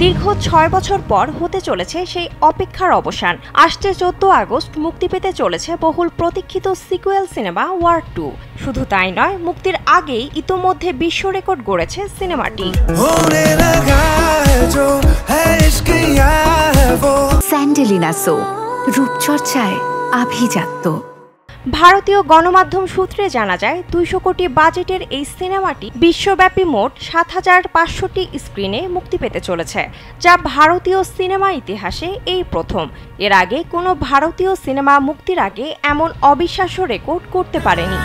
দীর্ঘ ৬ বছর পর হতে চলেছে সেই অপেক্ষার অবসান। আসছে ১৪ আগস্ট মুক্তি পেতে চলেছে বহুল প্রতীক্ষিত সিকুয়েল সিনেমা ওয়ার ২। শুধু তাই নয়, মুক্তির আগেই ইতোমধ্যে বিশ্ব রেকর্ড গড়েছে সিনেমাটি। স্যান্ডেলিনা সো, রূপচর্চায় আভিজাত্য। ভারতীয় গণমাধ্যম সূত্রে জানা যায়, ২০০ কোটি বাজেটের এই সিনেমাটি বিশ্বব্যাপী মোট ৭৫০০টি স্ক্রিনে মুক্তি পেতে চলেছে, যা ভারতীয় সিনেমা ইতিহাসে এই প্রথম। এর আগে কোনো ভারতীয় সিনেমা মুক্তির আগে এমন অবিশ্বাস্য রেকর্ড করতে পারেনি।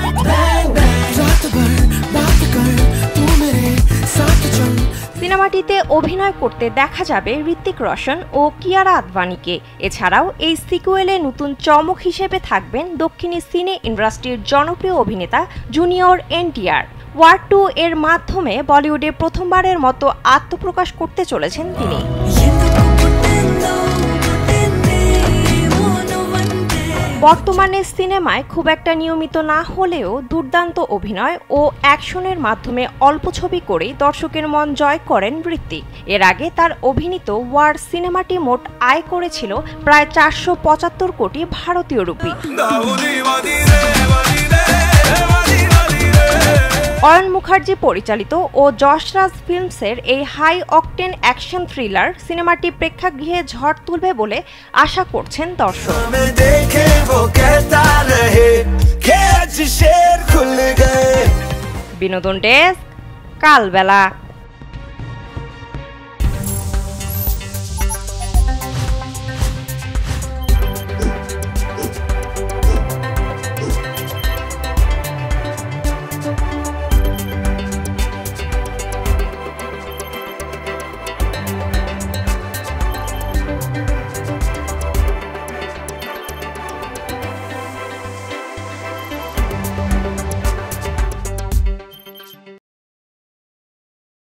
সিনেমাটিতে অভিনয় করতে দেখা যাবে ঋত্বিক রোশন ও কিয়ারা আদভানিকে। এছাড়াও এই সিকুয়েলে নতুন চমক হিসেবে থাকবেন দক্ষিণী সিনে ইন্ডাস্ট্রির জনপ্রিয় অভিনেতা জুনিয়র এনটিআর। ওয়ার ২ এর মাধ্যমে বলিউডে প্রথমবারের মতো আত্মপ্রকাশ করতে চলেছেন তিনি। বর্তমানে সিনেমায় খুব একটা নিয়মিত না হলেও দুর্দান্ত অভিনয় ও অ্যাকশনের মাধ্যমে অল্প ছবি করেই দর্শকের মন জয় করেন ঋত্বিক। এর আগে তার অভিনীত ওয়ার সিনেমাটি মোট আয় করেছিল প্রায় ৪৭৫ কোটি ভারতীয় রুপি। অয়ন মুখার্জি পরিচালিত ও যশরাজ ফিল্মসের এই হাই অকটেন অ্যাকশন থ্রিলার সিনেমাটি প্রেক্ষাগৃহে ঝড় তুলবে বলে আশা করছেন দর্শক। বিনোদন ডেস্ক, কালবেলা।